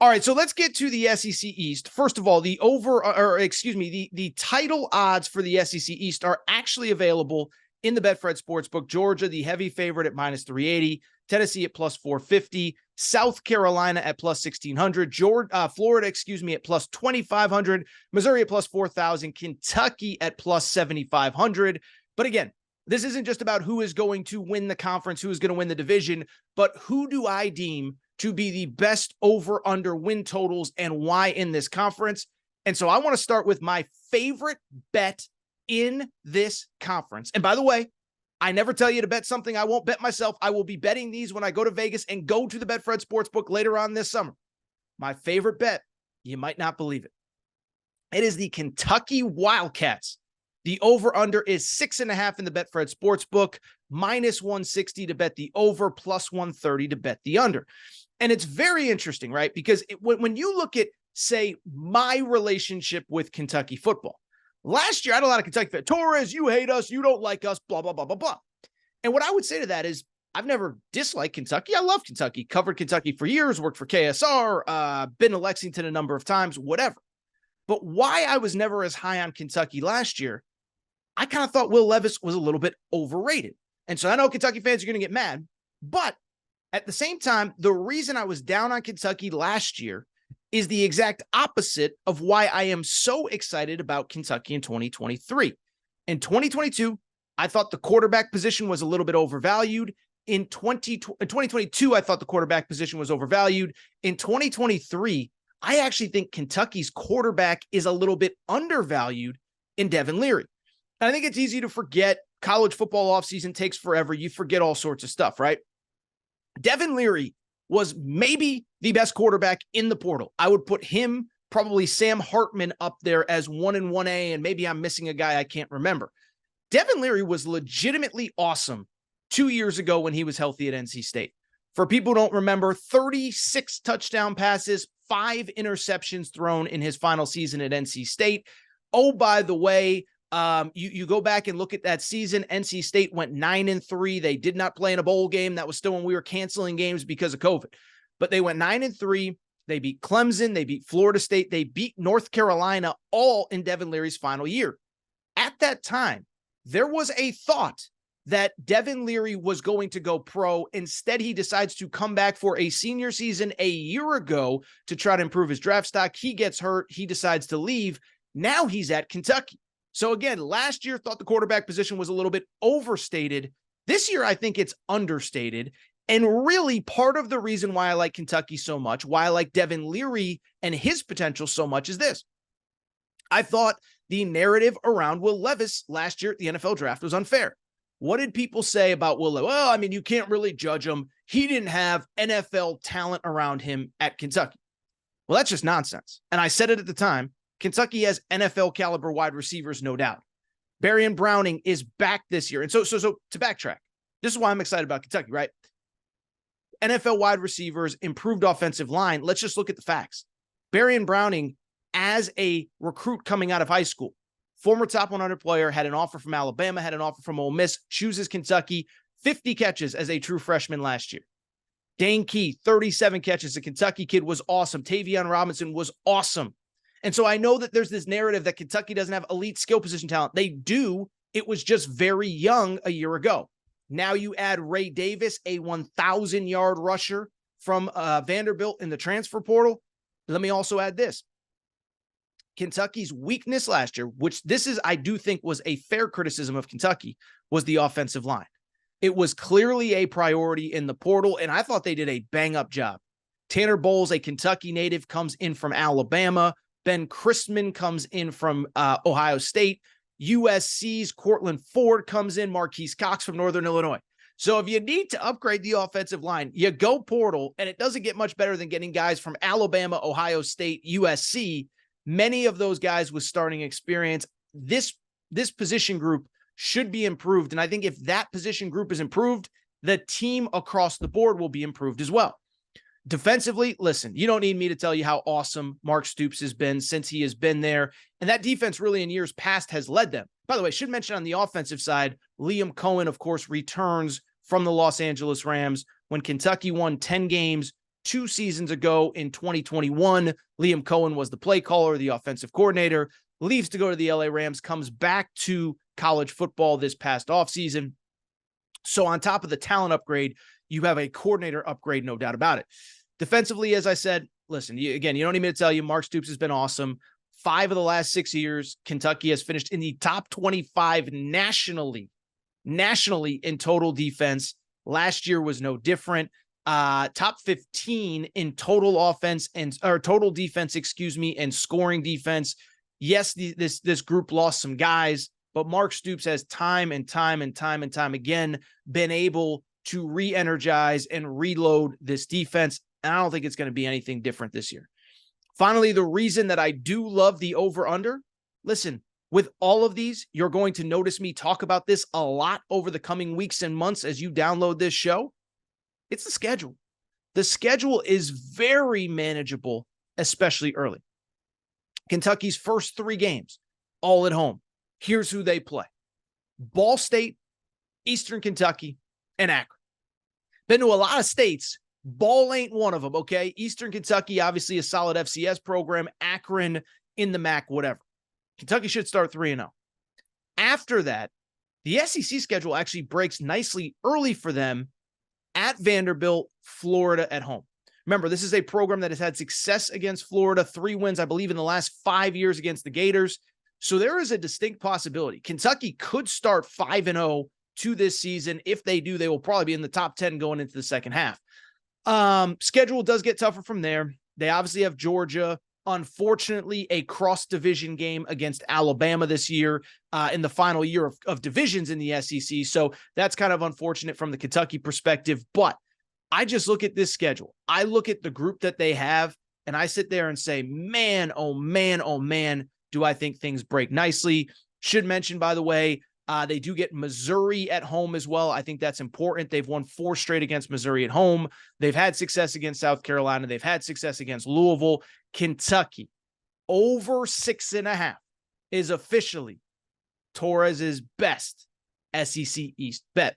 All right, so let's get to the SEC East. First of all, the title odds for the SEC East are actually available in the Betfred Sportsbook. Georgia, the heavy favorite at minus 380, Tennessee at plus 450, South Carolina at plus 1600, Florida, at plus 2500, Missouri at plus 4000, Kentucky at plus 7500. But again, this isn't just about who is going to win the conference, who is going to win the division, but who do I deem to be the best over-under win totals and why in this conference. And so I want to start with my favorite bet in this conference. And by the way, I never tell you to bet something I won't bet myself. I will be betting these when I go to Vegas and go to the Betfred Sportsbook later on this summer. My favorite bet, you might not believe it. It is the Kentucky Wildcats. The over-under is 6.5 in the Betfred Sportsbook, minus 160 to bet the over, plus 130 to bet the under. And it's very interesting, right? Because when you look at, say, my relationship with Kentucky football, last year I had a lot of Kentucky fans. Torres, you hate us, you don't like us, blah, blah, blah, blah, blah. And what I would say to that is I've never disliked Kentucky. I love Kentucky, covered Kentucky for years, worked for KSR, been to Lexington a number of times, whatever. But why I was never as high on Kentucky last year, I kind of thought Will Levis was a little bit overrated. And so I know Kentucky fans are going to get mad, but at the same time, the reason I was down on Kentucky last year is the exact opposite of why I am so excited about Kentucky in 2023. In 2022, I thought the quarterback position was a little bit overvalued. In 2022, I thought the quarterback position was overvalued. In 2023, I actually think Kentucky's quarterback is a little bit undervalued in Devin Leary. And I think it's easy to forget. College football offseason takes forever. You forget all sorts of stuff, right? Devin Leary was maybe the best quarterback in the portal. I would put him, probably Sam Hartman, up there as 1 and 1A, and maybe I'm missing a guy I can't remember. Devin Leary was legitimately awesome 2 years ago when he was healthy at NC State. For people who don't remember, 36 touchdown passes, 5 interceptions thrown in his final season at NC State. Oh, by the way, you go back and look at that season. NC State went 9-3. They did not play in a bowl game. That was still when we were canceling games because of COVID. But they went 9-3. They beat Clemson. They beat Florida State. They beat North Carolina, all in Devin Leary's final year. At that time, there was a thought that Devin Leary was going to go pro. Instead, he decides to come back for a senior season a year ago to try to improve his draft stock. He gets hurt. He decides to leave. Now he's at Kentucky. So again, last year thought the quarterback position was a little bit overstated. This year, I think it's understated. And really part of the reason why I like Kentucky so much, why I like Devin Leary and his potential so much is this. I thought the narrative around Will Levis last year at the NFL draft was unfair. What did people say about Will Levis? Well, I mean, you can't really judge him. He didn't have NFL talent around him at Kentucky. Well, that's just nonsense. And I said it at the time. Kentucky has NFL caliber wide receivers, no doubt. Barian Browning is back this year. And so to backtrack, this is why I'm excited about Kentucky, right? NFL wide receivers, improved offensive line. Let's just look at the facts. Barian Browning, as a recruit coming out of high school, former top 100 player, had an offer from Alabama, had an offer from Ole Miss, chooses Kentucky, 50 catches as a true freshman last year. Dane Key, 37 catches. The Kentucky kid was awesome. Tavion Robinson was awesome. And so I know that there's this narrative that Kentucky doesn't have elite skill position talent. They do. It was just very young a year ago. Now you add Ray Davis, a 1,000-yard rusher from Vanderbilt in the transfer portal. Let me also add this. Kentucky's weakness last year, which this is, I do think was a fair criticism of Kentucky, was the offensive line. It was clearly a priority in the portal, and I thought they did a bang-up job. Tanner Bowles, a Kentucky native, comes in from Alabama. Ben Christman comes in from Ohio State. USC's Cortland Ford comes in. Marquise Cox from Northern Illinois. So if you need to upgrade the offensive line, you go portal, and it doesn't get much better than getting guys from Alabama, Ohio State, USC. Many of those guys with starting experience. This position group should be improved. And I think if that position group is improved, the team across the board will be improved as well. Defensively, listen, you don't need me to tell you how awesome Mark Stoops has been since he has been there. And that defense really in years past has led them. By the way, I should mention on the offensive side, Liam Cohen, of course, returns from the Los Angeles Rams when Kentucky won 10 games, 2 seasons ago in 2021. Liam Cohen was the play caller, the offensive coordinator, leaves to go to the LA Rams, comes back to college football this past offseason. So on top of the talent upgrade, you have a coordinator upgrade, no doubt about it. Defensively, as I said, listen, you don't need me to tell you, Mark Stoops has been awesome. 5 of the last 6 years, Kentucky has finished in the top 25 nationally in total defense. Last year was no different. Top 15 in total offense or total defense, and scoring defense. Yes, this group lost some guys, but Mark Stoops has time and time again been able to re-energize and reload this defense. And I don't think it's going to be anything different this year. Finally, the reason that I do love the over-under, listen, with all of these, you're going to notice me talk about this a lot over the coming weeks and months as you download this show. It's the schedule. The schedule is very manageable, especially early. Kentucky's first 3 games, all at home. Here's who they play: Ball State, Eastern Kentucky, and Akron. Been to a lot of states. Ball ain't one of them, okay? Eastern Kentucky, obviously a solid FCS program. Akron in the MAC, whatever. Kentucky should start 3-0. After that, the SEC schedule actually breaks nicely early for them at Vanderbilt, Florida at home. Remember, this is a program that has had success against Florida, 3 wins, I believe, in the last 5 years against the Gators. So there is a distinct possibility. Kentucky could start 5-0 to this season. If they do, they will probably be in the top 10 going into the second half. Schedule does get tougher from there. They obviously have Georgia. Unfortunately, a cross-division game against Alabama this year in the final year of divisions in the SEC. So that's kind of unfortunate from the Kentucky perspective. But I just look at this schedule. I look at the group that they have, and I sit there and say, man, oh man, do I think things break nicely. Should mention, by the way, they do get Missouri at home as well. I think that's important. They've won 4 straight against Missouri at home. They've had success against South Carolina. They've had success against Louisville. Kentucky, over 6.5 is officially Torres's best SEC East bet